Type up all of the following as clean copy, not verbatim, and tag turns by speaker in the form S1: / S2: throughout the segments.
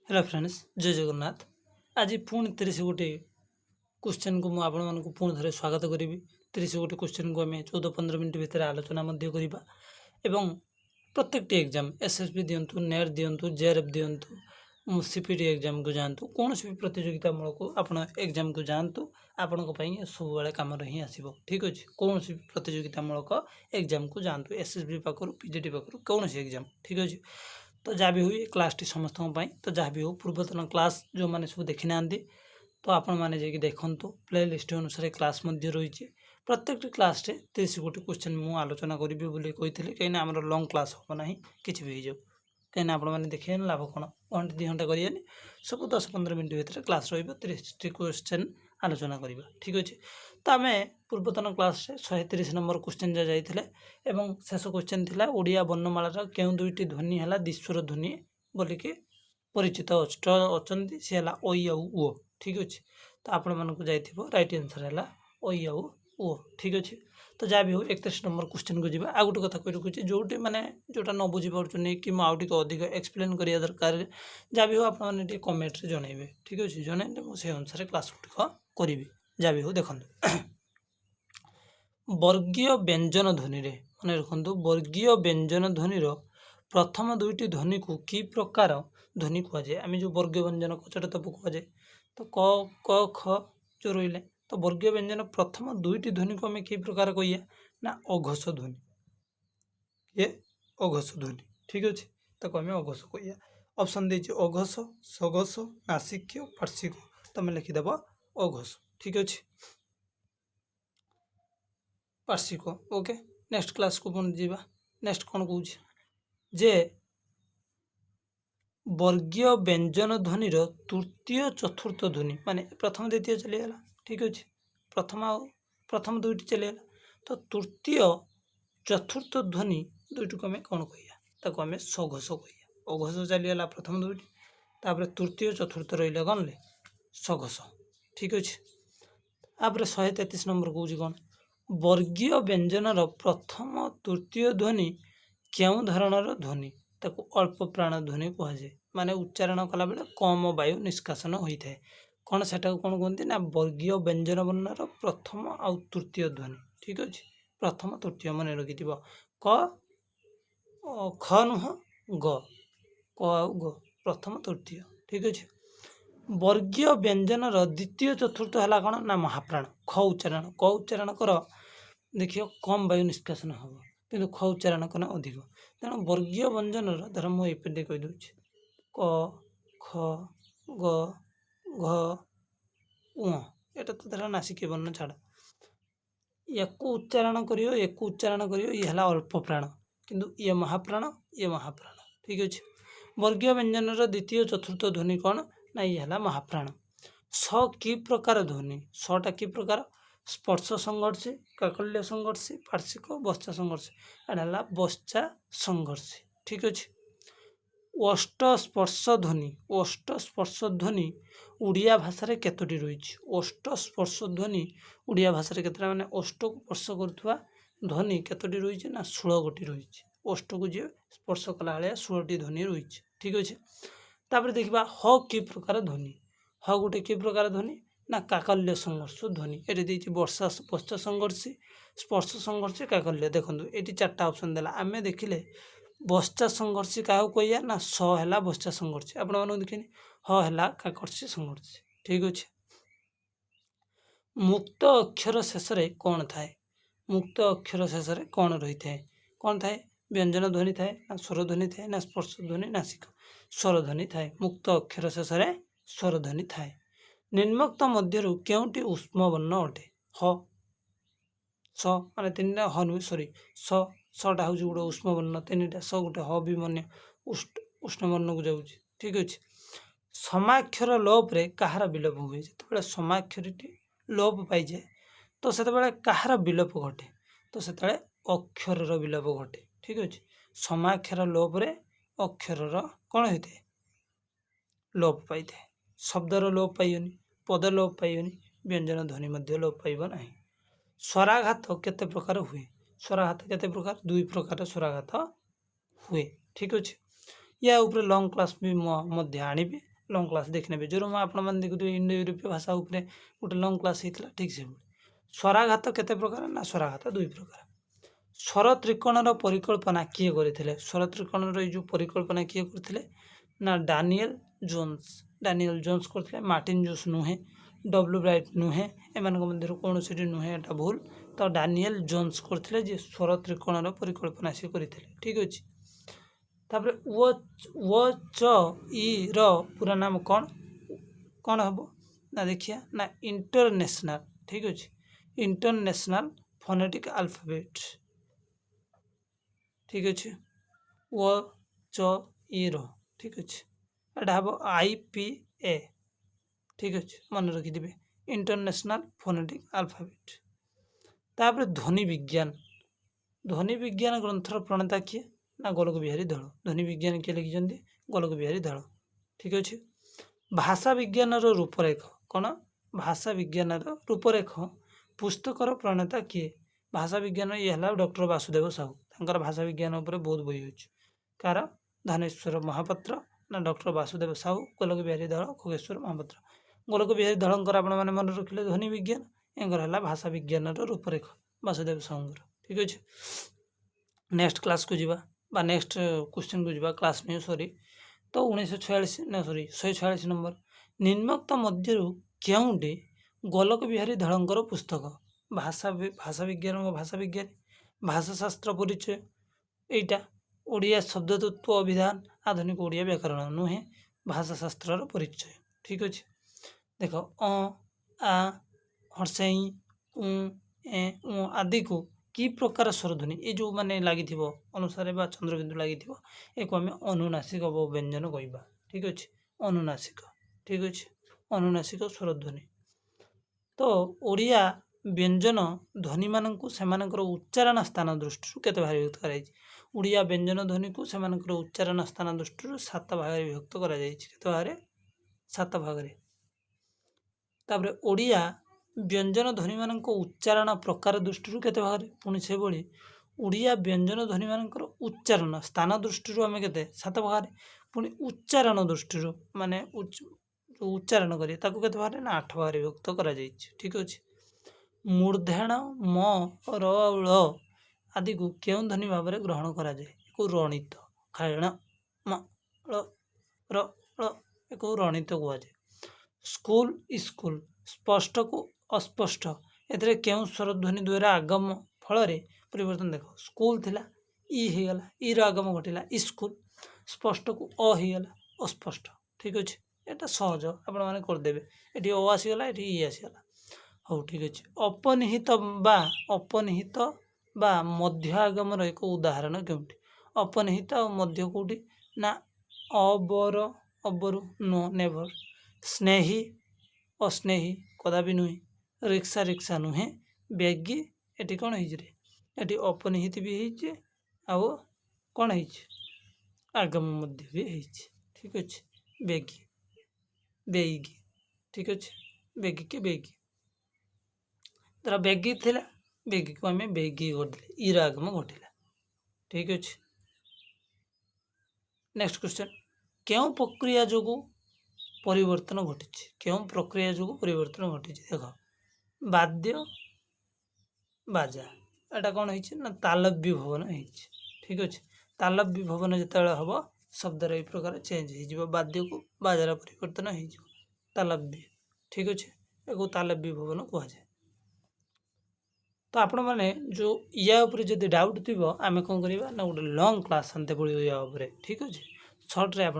S1: Hello friends जय जगन्नाथ। आज पुणी 30 गोटे क्वेश्चन को मुझे पुणी थे स्वागत करी। 30 गोटे क्वेश्चन को आम 14-15 मिनट भितर आलोचना करवा एवं प्रत्येक एग्जाम एसएसबी दिंतु नेट दिंतु जेआरएफ दिंतु सीपीटी एग्जाम को जातु कौन भी प्रतियोगितामूलक आप एग्जाम को जातु आपण सब कम ही आसो। ठीक अच्छे कौन भी प्रतियोगितामूलक एग्जाम को जातु एसएसबी पाखु पीजीटी पाखु कौन एग्जाम। ठीक अच्छे तो जहाँ भी हुए क्लास टी समस्त तो जहाँ भी हो पूर्वतन क्लास जो मैंने सब देखी ना तो आपण मैंने जाकि देखु प्ले लिस्ट अनुसार क्लास रही प्रत्येक क्लास 30 गोटे क्वेश्चन मुझे आलोचना करी कही कहीं आम लंग क्लास हम ना कि भी हो कहीं आप देखिए लाभ कौन 1-2 घंटा करें सब 10-15 मिनट भितर क्लास रो30 क्वेश्चन आलोचना करवा। ठीक अच्छे तो आम पूर्वतन क्लास 130 नंबर क्वेश्चन जा जाइए एवं शेष क्वेश्चन थिला ओडिया वर्णमालार केउं दुईटी ध्वनि है दिस्वर ध्वनि बोलिकी परिचित अच्छा सी है ओई आउ ओ। ठीक अच्छे तो आपण मानक जाइए राइट आंसर है ओई आउ ओ। ठीक अच्छे तो जहाँ भी हो 31 नंबर क्वेश्चन को जीवा। आ गोटे कथा कही रखुच्छे जोटी मैंने जोटा न बुझीपार कि मुझे अधिक एक्सप्लेन करिया दरकार जहाँ भी हो आपने कमेंट जनइबे। ठीक अच्छे जनइले मुझे अनुसार क्लास गुड़िक करी जहाँ भी हो देखो वर्गीय व्यंजन ध्वनि मन रखु वर्गीय व्यंजन ध्वनिर प्रथम दुईटी ध्वनि को कि प्रकार ध्वनि कहुए आम जो वर्गीय व्यंजन कचटा तप कहुए तो क क ख जो रही तो वर्गीय व्यंजन प्रथम दुईटी ध्वनि को आम कि प्रकार कहिए ना अघोष ध्वनि ये अघोष ध्वनि। ठीक अच्छे ताको आम अघोष कहिए ऑप्शन देछि अघोष सघोष नासिक्य पार्श्विक तुम लिखिदेव अघोष। ठीक अच्छे पार्श्विक ओके नेक्स्ट क्लास को पुणी जीवा। नेक्स्ट कौन कौन जे वर्गीय व्यंजन ध्वनिर तृतीय चतुर्थ ध्वनि माने प्रथम द्वितीय चलीगला। ठीक अच्छे प्रथम दुईटी चलीगला तो तृतीय चतुर्थ ध्वनि दुईट को आम कौन कह आम सघोष कह अघोष चलीगला प्रथम दुईटी तापर तृतीय चतुर्थ रही कौन ले सघोष। ठीक अच्छे आप 133 नंबर कौन कौन वर्गीय व्यंजनर प्रथम तृतीय ध्वनि क्यों धरणर ध्वनि ताको अल्प प्राण ध्वनि कहुए माने उच्चारण कला बेले कम वायु निष्कासन होता है कौन से कौन कहते ना वर्गीय व्यंजन वर्णर प्रथम आउ तृतीय ध्वनि। ठीक अच्छे प्रथम तृतीय मन रखि क ख नुह ग क आउ ग प्रथम तृतीय। ठीक अच्छे वर्गीय व्यंजनर द्वितीय चतुर्थ है कौन ना महाप्राण ख उच्चारण क उच्चारण कर देखिए कम वायु निष्कासन हम कि ख उच्चारण करना अधिक तेणु वर्गीय व्यंजनर धर मुझे कहीदे क ख ग घ उ एटा तो धर नासिक वर्ण छाड़ या उच्चारण कर ये अल्प प्राण किंतु ये महाप्राण ये महाप्राण। ठीक अच्छे वर्गीय व्यंजनर द्वितीय चतुर्थ ध्वनि कौन ना ये महाप्राण। स कि प्रकार ध्वनि सटा कि प्रकार स्पर्श संघर्षी काकल्य संघर्षी पार्श्विक बच्चा संघर्षी एटा बच्चा संघर्षी। ठीक अच्छे अष्ट स्पर्श ध्वनि उड़िया भाषा केतोटी रही अष्ट स्पर्श ध्वनि उड़िया भाषा के माने अष्ट को स्पर्श करुवा ध्वनि केतोटी रही ना 16 गोटी रही अष्ट को जी स्पर्श कला 16टी ध्वनि रही। ठीक अच्छे तापर देखा ह कि प्रकार ध्वनि ह गोटे कि प्रकार ध्वनि ना काकल्य संघर्ष ध्वनि ये देखिए वर्षा बच्चा संघर्षी स्पर्श संघर्षी काकल्य देखो ये 4टा ऑप्शन देला आम देखिले बच्चा संघर्षी क्या कहिए ना स है बच्चा संघर्षी आपण देखिए ह है काकर्षी संघर्षी। ठीक अच्छे मुक्त अक्षर शेष कौन थाए मुक्त अक्षर शेष कौन रही थाए कौन थाए व्यंजन ध्वनि थाए ना स्वर ध्वनि थाए ना स्पर्श ध्वनि नासिक स्वर ध्वनि थाए मुक्त अक्षर शेष स्वर ध्वनि थाए। निम्नोक्त मध्य केउटी उष्म वर्ण अटे ह स माने 3टा ह नुहे सरी सटा हूँ गोटे उष्म वर्ण 3टा स गोटे ह भी मन उष्ण वर्ण को जाऊँ। ठीक अच्छे समाक्षर लोप रे कहार विलोप हुए जो समाक्षरटी लोप पाई जाए तो से कहार विलोप घटे तो से अक्षर विलोप घटे। ठीक अच्छे समाक्षर लोप रे अक्षर कौन होता है लोप पाई था शब्दर लोप पाइबनी पद लोप पाइबनी व्यंजन ध्वनि लोप पाइब ना। स्वराघात केते प्रकार हुए स्वराघात केते प्रकार 2 प्रकार स्वराघात हुए। ठीक अच्छे या ऊपर लंग क्लास भी मध्य आनिबे लंग क्लास देखने जो आपने देखुए इंडो यूरोपीय भाषा उपरे गोटे लंग क्लास होता ठीक से स्वराघात केते प्रकार ना स्वराघात 2 प्रकार स्वर त्रिकोणर परिकल्पना किए करते स्वर त्रिकोणर जो परिकल्पना किए करते ना डानियल जोन्स करते मार्टिन जोस नुहे डब्ल्यू ब्राइट नुहे एम कौन सी नुहे एटा भूल तो डानियल जोन्स करते जे स्वर त्रिकोणर परिकल्पना सी करते ठीक अच्छे तापर वो च ई रो पूरा नाम कौन कौन हम ना देखिए ना इंटरनेशनल ठीक अच्छे इंटरनेशनल फोनेटिक अल्फाबेट ठीक अच्छे वो च ई रो ठीक अच्छे एटा हम IPA ठीक अच्छे मन रखिदे इंटरनेशनल फोनेटिक अल्फाबेट तापर ध्वनि विज्ञान ग्रंथर प्रणेता किए ना गोलक बिहारी धल ध्वनि विज्ञान किए लिखिं गोलक बिहारी धल ठीक अच्छे भाषा विज्ञान रूपरेख कौन भाषा विज्ञान रूपरेख पुस्तकर प्रणेता किए भाषा विज्ञान ये है डॉक्टर वासुदेव साहू भाषा विज्ञान उपर बहुत बही अच्छे कार धनेश्वर महापात्र ना डॉक्टर वासुदेव साहू गोलक बिहारी धल खगेश्वर महापात्र गोलक बिहारी धलकर आपण मैंने मन रखिले ध्वनि विज्ञान एंकर भाषा विज्ञान रूपरेख वासुदेव साहूर ठीक अच्छे नेक्स्ट क्लास को जीवा नेक्स्ट क्वेश्चन को जीवा क्लास नहीं सॉरी तो 1946 ना सॉरी 146 नंबर निम्नोक्त मध्य क्योंटी गोलक बिहारी धलंकर पुस्तक भाषा विज्ञान भाषाशास्त्र परिचय एटा ओडिया शब्दतत्व अभिधान आधुनिक ओडिया व्याकरण नुहे भाषाशास्त्र परिचय ठीक अच्छे देख आ हर्षई उ आदि को कि प्रकार स्वरध्वनि ये जो मैंने लगी अनुसार चंद्रबिंदु लगी एक आम अनुनासिक व्यंजन कहवा ठीक अच्छे अनुनासिक ठीक अच्छे अनुनासिक स्वरध्वनि तो ओडिया व्यंजन ध्वनि मानक से उच्चारण स्थान दृष्टि केते भाग विभक्त कर ओडिया व्यंजन ध्वनि को से उच्चारण स्थान दृष्टि 7 भाग विभक्त कर 7 भाग तापर ओडिया व्यंजन ध्वनि मानक उच्चारण प्रकार दृष्टि केते भाग पुणी से भाई ओडिया व्यंजन ध्वनि मानक उच्चारण स्थान दृष्टि आम के 7 भाग पुणी उच्चारण दृष्टि माने उच्चारण करें केते भाग ना 8 भाग विभक्त कर ठीक अच्छे मूर्धेण म र आदि को क्यों ध्वनि भाव में ग्रहण करा जाए रणित खाण म र एक रणित कहुए स्कूल स्कूल स्पष्ट को अस्पष्ट एथिरे क्यों स्वरध्वनि द्वारा आगम फल परिवर्तन देख स्कूल थिला ई होगला ई आगम घटला स्कूल स्पष्ट को अ होगला अस्पष्ट ठीक अच्छे एटा सहज आपण मैंने करदे ये ओ आसीगला ये ई आसीगला हाँ ठीक अच्छे अपनिहित बा मध्य आगमर एक उदाहरण क्योंटी अपनिहित और मध्य कौटी ना अबर अबरु नो नेभर स्नेही अस्नेही कदापि नुहे रिक्सा रिक्सा नुहे बेगी एटी कौन होइछरे एटी अपनिहित भी होइछे आउ कौन होइछे आगम मध्य भी होइछे ठीक अच्छे बेगी बेगी ठीक अच्छे बेगी के बेगी तरह बेगी थिला बेगी को आम बेगी घटले ईर आगम घटला ठीक अच्छे नेक्स्ट क्वेश्चन क्यों प्रक्रिया जो परिवर्तन घटी क्यों प्रक्रिया जो परिवर्तन घटी देख बाद्य बाजा एटा कौन है तालव्य भवन हो ठीक अच्छे तालव्य भवन जो हम शब्दर ये प्रकार चेंज हो बाद्य को बाजार परिवर्तन हो तालव्य ठीक अच्छे एक तालव्य भवन कहुए तो आपण मैंने जो या जो डाउट थी आम कौन करवा ना गोटे लंग क्लास आनते पड़ो या ठीक अच्छे सर्ट्रे आप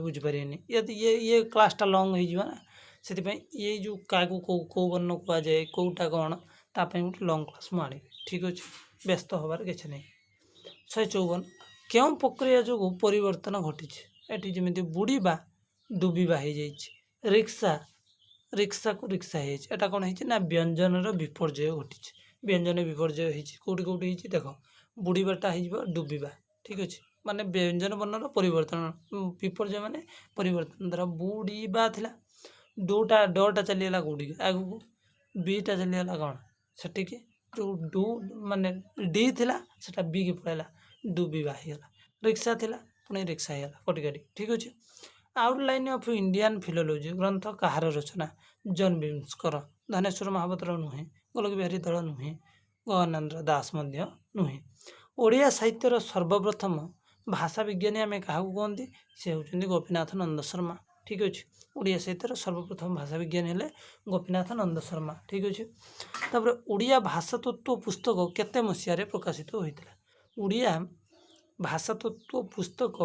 S1: बुझीपारे ये क्लासटा लंग होना से ये जो क्या कौ वर्ण कहुए कौटा कौन ताप गोटे लंग क्लास मुझे ठीक अच्छे व्यस्त हबार किसी नहीं 154 क्यों प्रक्रिया जो परिवर्तन घटी ये जमी बुड़ीबा डुबा हो जाए रिक्सा रिक्सा को रिक्सा होटा कौन है व्यंजन विपर्यय घटी व्यंजन विपर्यय होटी कौटी देख बुड़ीबाटा हो डुबा ठीक अच्छे माने व्यंजन वर्णर परिवर्तन विपर्यय माने परिवर्तन धर बुड़ीबा थिला डोटा डटा चलीगला कौटी आगू बीटा चलीगला कौन से जो डू माने डी थिला सेटा बी के पड़ेगा डुबीबा होगला रिक्सा थिला पुणी रिक्सा होगला कटिकाटी ठीक अच्छे ଆଉଟଲାଇନ୍ ଅଫ୍ ଇଣ୍ଡିଆନ୍ ଫିଲୋଲୋଜି ଗ୍ରନ୍ଥ କାହାର ରଚନା? ଜନ୍ ବିମ୍ସଙ୍କର। ଧନେଶ୍ୱର ମହାପାତ୍ର ନୁହେଁ, ଗୋଲକ ବିହାରୀ ଦଳ ନୁହେଁ, ଗଗନେନ୍ଦ୍ର ଦାସ ମଧ୍ୟ ନୁହେଁ। ଓଡ଼ିଆ ସାହିତ୍ୟର ସର୍ବପ୍ରଥମ ଭାଷା ବିଜ୍ଞାନୀ ଆମେ କାହାକୁ କୁହନ୍ତି? ସେ ହେଉଛନ୍ତି ଗୋପୀନାଥ ନନ୍ଦ ଶର୍ମା। ଠିକ୍ ଅଛି। ଓଡ଼ିଆ ସାହିତ୍ୟର ସର୍ବପ୍ରଥମ ଭାଷା ବିଜ୍ଞାନୀ ହେଲେ ଗୋପୀନାଥ ନନ୍ଦ ଶର୍ମା। ଠିକ୍ ଅଛି। ତାପରେ ଓଡ଼ିଆ ଭାଷା ତତ୍ତ୍ୱ ପୁସ୍ତକ କେତେ ମସିହାରେ ପ୍ରକାଶିତ ହୋଇଥିଲା? ଓଡ଼ିଆ ଭାଷା ତତ୍ତ୍ୱ ପୁସ୍ତକ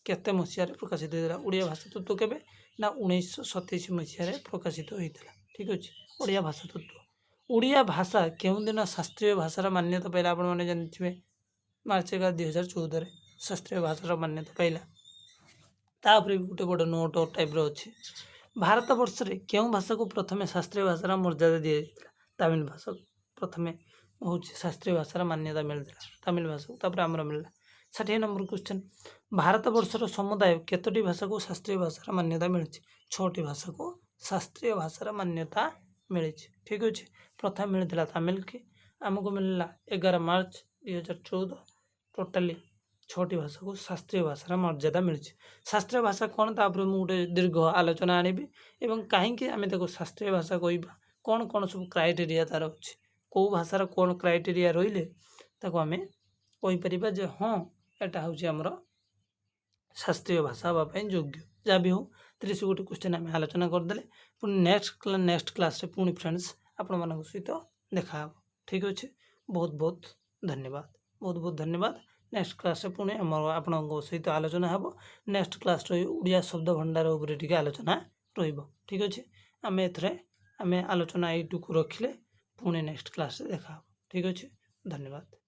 S1: କେତେ ମସିହାରେ ପ୍ରକାଶିତ ହୋଇଥିଲା? ଓଡ଼ିଆ ଭାଷା ତତ୍ତ୍ୱ କେବେ? ନା 1927 ମସିହାରେ ପ୍ରକାଶିତ ହୋଇଥିଲା। ଠିକ୍ ଅଛି। ଓଡ଼ିଆ ଭାଷା ତତ୍ତ୍ୱ। ଓଡ଼ିଆ ଭାଷା କେଉଁଦିନ ଶାସ୍ତ୍ରୀୟ ଭାଷାର ମାନ୍ୟତା ପାଇଲା? ଆପଣମାନେ ଜାଣିଥିବେ ମାର୍ଚ୍ଚ 11 2014ରେ ଶାସ୍ତ୍ରୀୟ ଭାଷାର ମାନ୍ୟତା ପାଇଲା। ତାପରେ ବି ଗୋଟେ ବଡ଼ ନୋଟ ଟାଇପ୍ର ଅଛି। ଭାରତ ବର୍ଷରେ କେଉଁ ଭାଷାକୁ ପ୍ରଥମେ ଶାସ୍ତ୍ରୀୟ ଭାଷାର ମର୍ଯ୍ୟାଦା ଦିଆଯାଇଥିଲା? ତାମିଲ ଭାଷାକୁ ପ୍ରଥମେ ହେଉଛି ଶାସ୍ତ୍ରୀୟ ଭାଷାର ମାନ୍ୟତା ମିଳିଥିଲା ତାମିଲ ଭାଷାକୁ, ତାପରେ ଆମର ମିଳିଲା। 60 ନମ୍ବର କ୍ୱେଶ୍ଚନ୍। ଭାରତ ବର୍ଷର ସମୁଦାୟ କେତୋଟି ଭାଷାକୁ ଶାସ୍ତ୍ରୀୟ ଭାଷାର ମାନ୍ୟତା ମିଳିଛି? 6ଟି ଭାଷାକୁ ଶାସ୍ତ୍ରୀୟ ଭାଷାର ମାନ୍ୟତା ମିଳିଛି। ଠିକ୍ ଅଛି। ପ୍ରଥମେ ମିଳିଥିଲା ତାମିଲକି, ଆମକୁ ମିଳିଲା 11 ମାର୍ଚ୍ଚ 2014। ଟୋଟାଲି 6ଟି ଭାଷାକୁ ଶାସ୍ତ୍ରୀୟ ଭାଷାର ମର୍ଯ୍ୟାଦା ମିଳିଛି। ଶାସ୍ତ୍ରୀୟ ଭାଷା କ'ଣ, ତାପରେ ମୁଁ ଗୋଟେ ଦୀର୍ଘ ଆଲୋଚନା ଆଣିବି ଏବଂ କାହିଁକି ଆମେ ତାକୁ ଶାସ୍ତ୍ରୀୟ ଭାଷା କହିବା, କ'ଣ କ'ଣ ସବୁ କ୍ରାଇଟେରିଆ ତା'ର ଅଛି, କେଉଁ ଭାଷାର କ'ଣ କ୍ରାଇଟେରିଆ ରହିଲେ ତାକୁ ଆମେ କହିପାରିବା ଯେ ହଁ ଏଟା ହେଉଛି ଆମର ଶାସ୍ତ୍ରୀୟ ଭାଷା ହେବା ପାଇଁ ଯୋଗ୍ୟ। ଯାହା ବି ହଉ 31ଟି କ୍ୱେଶ୍ଚନ୍ ଆମେ ଆଲୋଚନା କରିଦେଲେ। ପୁଣି ନେକ୍ସଟ କ୍ଲାସ୍ରେ ପୁଣି ଫ୍ରେଣ୍ଡସ୍ ଆପଣମାନଙ୍କ ସହିତ ଦେଖାହେବ। ଠିକ୍ ଅଛି। ବହୁତ ବହୁତ ଧନ୍ୟବାଦ। ବହୁତ ବହୁତ ଧନ୍ୟବାଦ। ନେକ୍ସଟ କ୍ଲାସ୍ରେ ପୁଣି ଆପଣଙ୍କ ସହିତ ଆଲୋଚନା ହେବ। ନେକ୍ସଟ କ୍ଲାସ୍ର ଓଡ଼ିଆ ଶବ୍ଦ ଭଣ୍ଡାର ଉପରେ ଟିକେ ଆଲୋଚନା ରହିବ। ଠିକ୍ ଅଛି। ଆମେ ଆଲୋଚନା ଏଇଟୁକୁ ରଖିଲେ ପୁଣି ନେକ୍ସଟ କ୍ଲାସ୍ରେ ଦେଖାହେବ। ଠିକ୍ ଅଛି। ଧନ୍ୟବାଦ।